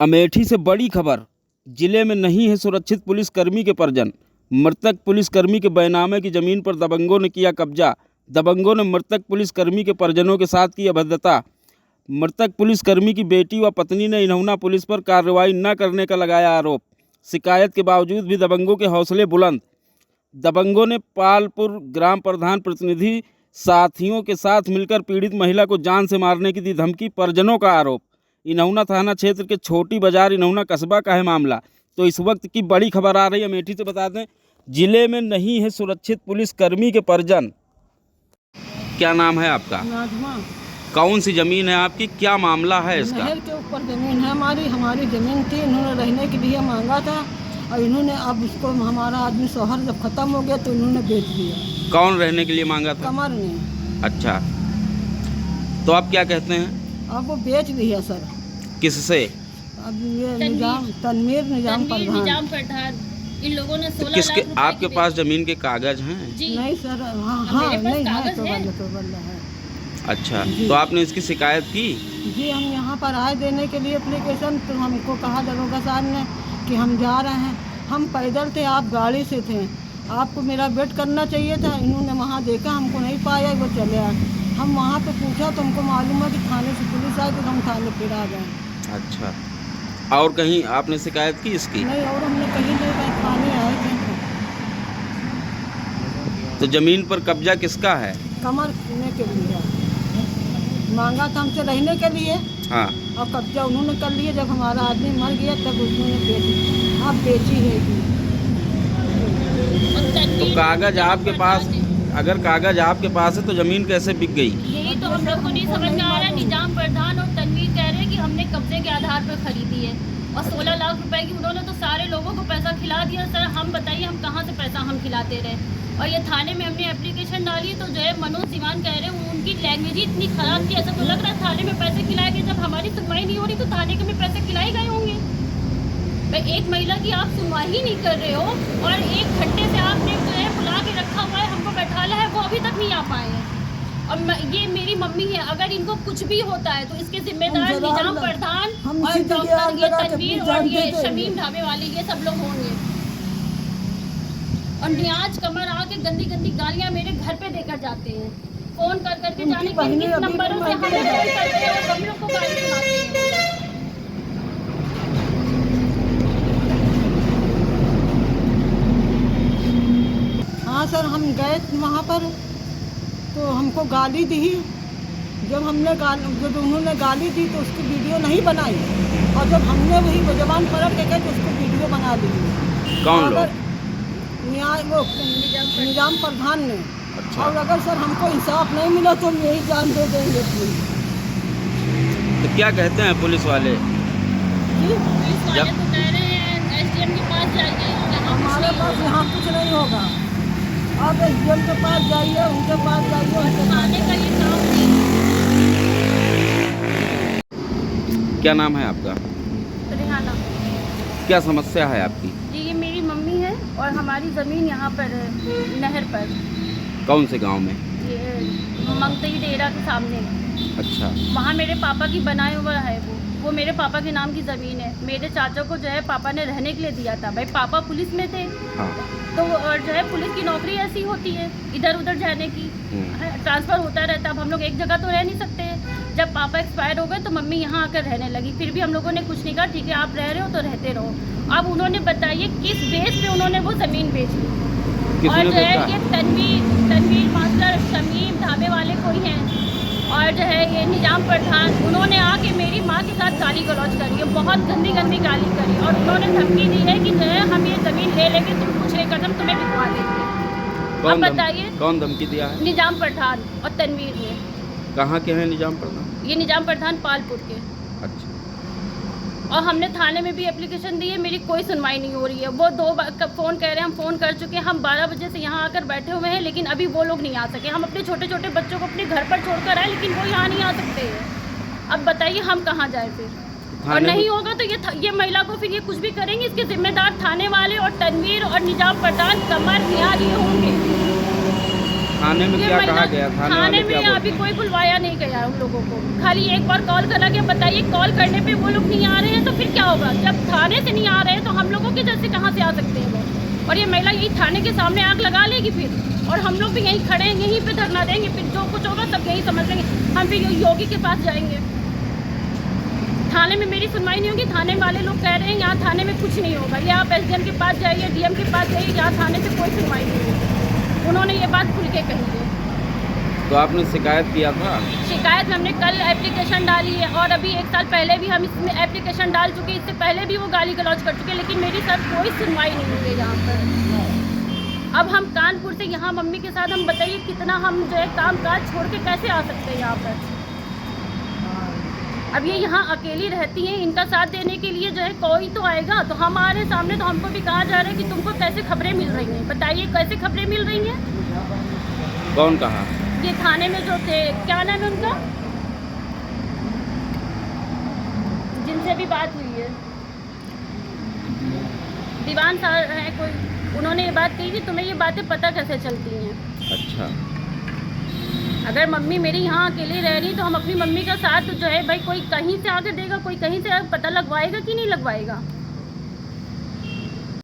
अमेठी से बड़ी खबर। जिले में नहीं है सुरक्षित पुलिसकर्मी के परिजन। मृतक पुलिसकर्मी के बैनामे की जमीन पर दबंगों ने किया कब्जा। दबंगों ने मृतक पुलिसकर्मी के परिजनों के साथ की अभद्रता। मृतक पुलिसकर्मी की बेटी व पत्नी ने इन्होंना पुलिस पर कार्रवाई न करने का लगाया आरोप। शिकायत के बावजूद भी दबंगों के हौसले बुलंद। दबंगों ने पालपुर ग्राम प्रधान प्रतिनिधि साथियों के साथ मिलकर पीड़ित महिला को जान से मारने की दी धमकी। परिजनों का आरोप। इन्होना थाना क्षेत्र के छोटी बाजार इन्होना कस्बा का है मामला। तो इस वक्त की बड़ी खबर आ रही है अमेठी से। बता दें, जिले में नहीं है सुरक्षित पुलिसकर्मी के परिजन। क्या नाम है आपका? नाजमा। कौन सी जमीन है आपकी? क्या मामला है इसका? नहर के ऊपर जमीन है हमारी जमीन थी। इन्होंने रहने के लिए मांगा था और इन्होंने अब इसको हमारा आदमी शौहर जब खत्म हो गया तो इन्होंने बेच दिया। कौन रहने के लिए मांगा था? कमर ने। अच्छा, तो आप क्या कहते हैं? अब वो बेच दिया सर। किससे? अब ये तनवीर निजाम प्रधान। इन लोगों ने 16 किसके? लाख रुपए आपके पास जमीन के कागज हैं? जी नहीं सर। हाँ मेरे पास नहीं कागज है। है। है। अच्छा, तो आपने इसकी शिकायत की? जी हम यहाँ पर आए देने के लिए एप्लीकेशन, तो हमको कहा दरोगा साहब ने कि हम जा रहे हैं। हम पैदल थे, आप गाड़ी से थे, आपको मेरा वेट करना चाहिए था। इन्होंने वहाँ देखा, हमको नहीं पाया, वो चले आए। हम वहाँ पे पूछा तो हमको मालूम है कि थाने से पुलिस आई, तो हम थाने फिर आ गए। अच्छा, और कहीं आपने शिकायत की इसकी? नहीं, और हमने कहीं नहीं गए, थाने आए थे। तो जमीन पर कब्जा किसका है? कमर लेने के लिए मांगा था हमसे, रहने के लिए। हाँ, और कब्जा उन्होंने कर लिया। जब हमारा आदमी मर गया तब उन्होंने बेची। अब बेची है तो कागज आपके पास, अगर कागज आपके पास है तो जमीन कैसे बिक गई? यही तो हम लोग को नहीं समझ में आ रहा है। निजाम प्रधान और तनवीर कह रहे हैं कि हमने कब्जे के आधार पर खरीदी है और 16 लाख रुपए की उन्होंने तो सारे लोगों को पैसा खिला दिया। सर हम बताइए, हम कहाँ से पैसा हम खिलाते रहे? और ये थाने में हमने एप्लीकेशन डाली तो जो है मनोज दीवान कह रहे हैं उनकी लैंग्वेज ही इतनी खराब थी, ऐसा तो लग रहा है थाने में पैसे खिलाए गए। जब हमारी सुनवाई नहीं हो रही तो थाने के में पैसे खिलाए गए होंगे। भाई एक महिला की आप सुनवाई ही नहीं कर रहे हो और 1 घंटे से आपने जो है बुला के रखा हुआ है, हमको बैठाला है, वो अभी तक नहीं आ पाए हैं। और ये मेरी मम्मी है, अगर इनको कुछ भी होता है तो इसके जिम्मेदार निजाम प्रधान और डॉक्टर ये तनवीर और ये शमीम ढाबे वाले, ये सब लोग होंगे। और नियाज कमर आके गंदी गंदी गालियां मेरे घर पे देकर जाते हैं। फोन कर करके जाने किन नंबरों से हमें फोन करते हैं और हम लोग को गाली सुनाते हैं। हाँ सर, हम गए वहाँ पर तो हमको गाली दी। जब उन्होंने गाली दी तो उसकी वीडियो नहीं बनाई, और जब हमने वही जबान पलट के गए तो उसको वीडियो बना दी। कौन लोग? निजाम प्रधान ने। अच्छा। और अगर सर हमको इंसाफ नहीं मिला तो हम यही जान दे देंगे। तो क्या कहते हैं पुलिस वाले? पुलिस वाले तो कह रहे हैं एसडीएम के पास जाइए, हमारे पास यहाँ कुछ नहीं होगा। आप एसडीएम के पास जाइए, उनके पास जाइए। थाने का ये काम नहीं। क्या नाम है आपका? रेहाना। क्या समस्या है आपकी? जी ये मेरी मम्मी है और हमारी ज़मीन यहाँ पर है, नहर पर। कौन से गांव में? ये मंगतई डेरा के सामने। अच्छा, वहाँ मेरे पापा की बनाए हुआ है वो मेरे पापा के नाम की ज़मीन है। मेरे चाचा को जो है पापा ने रहने के लिए दिया था। भाई पापा पुलिस में थे। हाँ। तो और जो है पुलिस की नौकरी ऐसी होती है, इधर उधर जाने की, ट्रांसफ़र होता रहता है। अब हम लोग एक जगह तो रह नहीं सकते हैं। जब पापा एक्सपायर हो गए तो मम्मी यहाँ आकर रहने लगी। फिर भी हम लोगों ने कुछ नहीं कहा, ठीक है आप रह रहे हो तो रहते रहो। अब उन्होंने बताइए किस बेस पे उन्होंने वो ज़मीन बेच ली। और जो है ये तनवीर मास्टर शमीम ढाबे वाले कोई हैं, और जो है ये निजाम प्रधान, उन्होंने आके मेरी माँ के साथ गाली गलौज करी है, बहुत गंदी गंदी गाली करी। और उन्होंने धमकी दी है कि जो है हम ये ज़मीन ले लेंगे, तुम कुछ नहीं करना, तुम्हें बिकवा देंगे। अब बताइए कौन धमकी दिया है? निजाम प्रधान और तनवीर ने। कहाँ के हैं निजाम प्रधान? ये निजाम प्रधान पालपुर के। अच्छा। और हमने थाने में भी एप्लीकेशन दी है, मेरी कोई सुनवाई नहीं हो रही है। वो 2 बार फ़ोन कह रहे हैं, हम फ़ोन कर चुके हैं, हम 12 बजे से यहाँ आकर बैठे हुए हैं, लेकिन अभी वो लोग नहीं आ सके। हम अपने छोटे छोटे बच्चों को अपने घर पर छोड़कर आए, लेकिन वो यहाँ नहीं आ सकते हैं। अब बताइए हम कहाँ जाए फिर? और नहीं होगा तो ये महिला को फिर ये कुछ भी करेंगे, इसके जिम्मेदार थाने वाले और तनवीर और निजाम प्रधान कमर नियाज ये होंगे। थाने में ये क्या महिला- कहा गया? थाने वाले थाने क्या में बोलते अभी कोई बुलवाया नहीं गया उन लोगों को। खाली एक बार कॉल करा के बताइए, कॉल करने पे वो लोग नहीं आ रहे हैं तो फिर क्या होगा? जब थाने से नहीं आ रहे हैं तो हम लोगों के जैसे कहाँ से आ सकते हैं वो? और ये महिला यही थाने के सामने आग लगा लेगी फिर, और हम लोग भी यहीं खड़े हैं, यहीं पे धरना देंगे, फिर जो कुछ होगा सब यही समझ लेंगे। हम फिर योगी के पास जाएंगे। थाने में मेरी सुनवाई नहीं होगी। थाने वाले लोग कह रहे हैं यहाँ थाने में कुछ नहीं होगा, ये आप एसडीएम के पास जाइए, डीएम के पास जाइए, यहाँ थाने से कोई सुनवाई नहीं होगी। उन्होंने ये बात खुल के कही है। तो आपने शिकायत किया था? शिकायत में हमने कल एप्लीकेशन डाली है, और अभी 1 साल पहले भी हम इसमें एप्लीकेशन डाल चुके हैं। इससे पहले भी वो गाली गलौज कर चुके हैं, लेकिन मेरी सर कोई सुनवाई नहीं हुई है यहाँ पर। अब हम कानपुर से यहाँ मम्मी के साथ, हम बताइए कितना हम जो है काम काज छोड़ के कैसे आ सकते हैं यहाँ पर? अब ये यहाँ अकेली रहती हैं, इनका साथ देने के लिए जो है कोई तो आएगा। तो हम आ रहे हैं सामने, तो हमको भी कहा जा रहा है कि तुमको कैसे खबरें मिल रही हैं, बताइए कैसे खबरें मिल रही हैं? कौन कहा? ये थाने में जो थे, क्या नाम है उनका, जिनसे भी बात हुई है, दीवान साहब है कोई, उन्होंने ये बात कही कि तुम्हें ये बातें पता कैसे चलती हैं? अच्छा। अगर मम्मी मेरी यहाँ अकेली रह रही तो हम अपनी मम्मी का साथ जो है भाई, कोई कहीं से आकर देगा, कोई कहीं से पता लगवाएगा कि नहीं लगवाएगा?